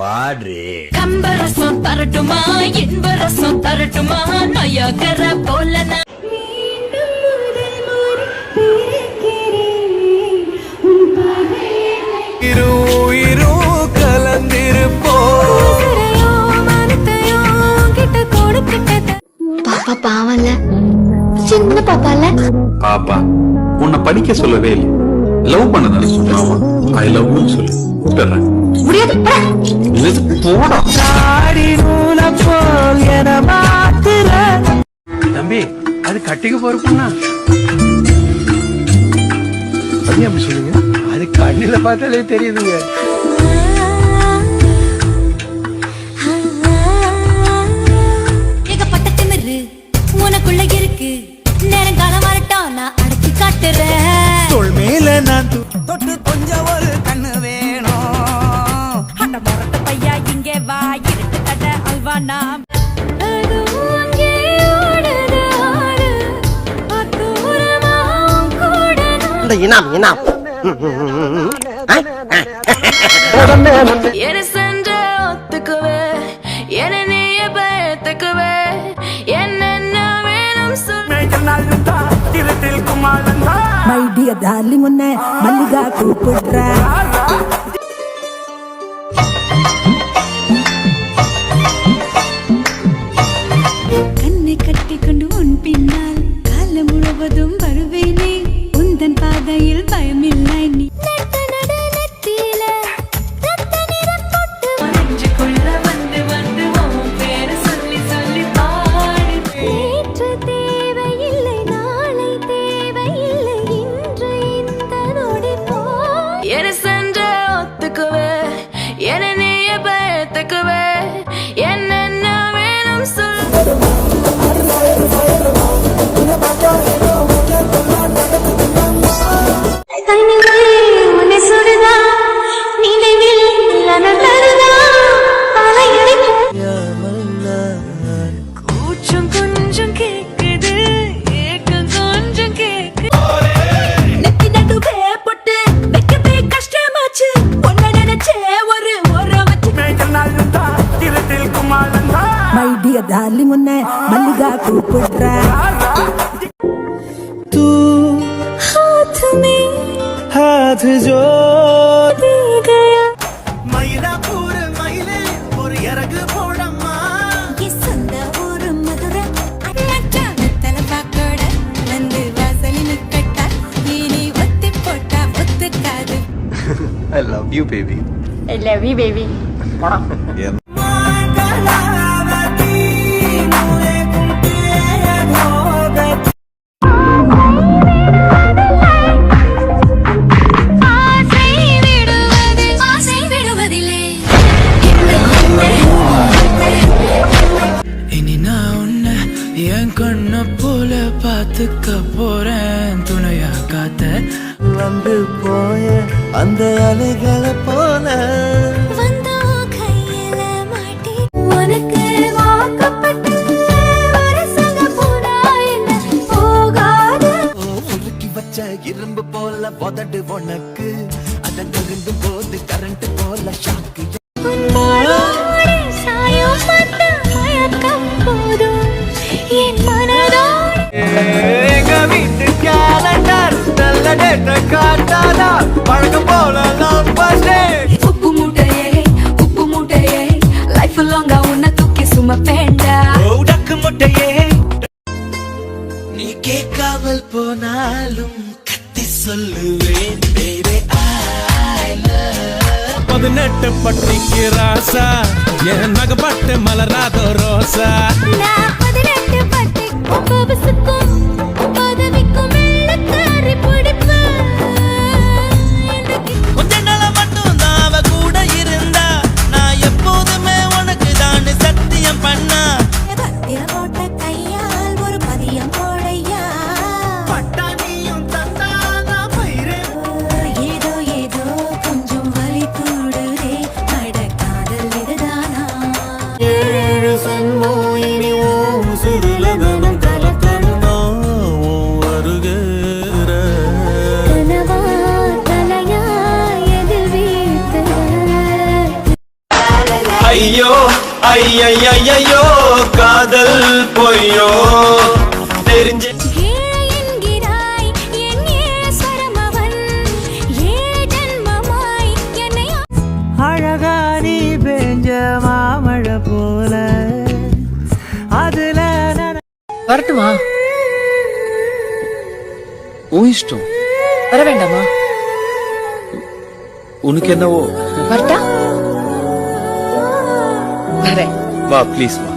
பாடு. கம்பரசம் தரட்டுமா இன்பரசம் தரட்டுமா நயகர போல பாப்பா பாவம்ல சின்ன பாப்பால பாப்பா உன்னை படிக்க சொல்லவே இல்லை, லவ் பண்ணதான சொன்னான். ஐ லவ் யூ சொல்லு கூப்பிடுறேன். தம்பி அது கட்டிக்க போறப்பா அது அப்படி சொல்லுங்க, அது கண்ணில பார்த்தாலே தெரியுதுங்க. உனக்குள்ள இருக்கு நேரங்காலம் வரட்டும் நான் அடக்கி காட்டுறேன். தோள் மேல நான் தொட்டு கொஞ்சம் ஒரு கண்ணு வேணும். அட மரத்து பையா இங்கே வா இருட்டு கட்ட அல்வானா ஒத்துக்குவே என நீய பயத்துக்குவே என்ன வேணும் மை டியர் டார்லிங் உன்னை மல்லிகா கூப்பிடுற. கண்ணை கட்டிக்கொண்டு உன் பின்னால் காலம் முழுவதும் வருவேனே உந்தன் பாதையில் பயமில்லை நீ ஒத்துக்குவே என நீய பயத்துக்குவே என்ன வேணும் சொல். கூச்சம் கொஞ்சம் கேக்குது ஏக்கம் கொஞ்சம் கேக்குது நெத்தி நடுவே போட்டு வைக்கவே கஷ்டமாச்சு பொண்ண நினைச்சே ஒரு வச்சு மை டியர் டார்லிங் உன்னை மல்லிகா கூப்பிடுற. तू हाथ में हाथ जो दे गया மயிலாப்பூர் மயிலே ஒரு இறகு போடம்மா. ये சொந்த ஊரு மதுரை அண்ணாச்சா தலபாக்கோட வந்து வாசலில் நிக்கட்டா இனி ஒத்தி போட்டா ஒத்துக்காது. I love you baby. I love you baby. இனி நான் உன்னை என் கண்ண போல பார்த்துக்க போறேன், துணையா காத்த வந்து போய அந்த அலைகளை போல வந்தா கையில மாட்டி உனக்கு வாக்கப்பட்டு வரசங்க போனா என்ன போகாது. உருக்கி வச்ச இரும்பு போல உதடு உனக்கு அதன் தகுந்து போது கரண்ட் போல ஷாக்கு. உன்னோடு சாயம் பட்ட மயக்கம் போதும் என் மனதோடு எங்க வீட்டு கேலண்டர் நல்ல டேட்ட காட்டாதா பழக்கம் போல உப்பு மூட்டையே லைஃப் லாங்கா உன்னை தூக்கி சுமப்பேண்டா. உடக்கு முட்டையே நீ கேட்காமல் போனாலும் கத்தி சொல்லுவேன் baby I love. 18 பட்டிக்கு ராசா என் நகப்பட்டு மலராத ரோசா. நான் 18 பட்டி பவசுக்கும் பதவிக்கும் வெள்ளக்காரி பிடிப்பேன். கொஞ்ச நாள மட்டும் தான் அவ கூட இருந்தா நான் எப்போதுமே உனக்கு தான் சத்தியம் பண்ணா. பத்திரம் போட்ட கையால் ஒரு பதியம் போடையா பட்டாணியும் தந்தானா பயிரே. ஏதோ ஏதோ கொஞ்சம் வலி கூடுதே அட காதல் இதுதானா. ஏழு சன்மோ இனி ஓ சுருளதனம் கலக்கணுமா. ஐயோ ஐயையோ காதல் பொய்யோ தெரிஞ்சு ஏழை என்கிறாய் என் ஏழஸ்வரம் அவன் ஏழு ஜன்மமாய் என்னை அழகா நீ பெஞ்ச மாமழை போல அதுல வரட்டுமா? உன் இஷ்டம். வர வேண்டாமா? உனக்கு என்னவோ. வரட்டா? வரேன். வா ப்ளீஸ் வா.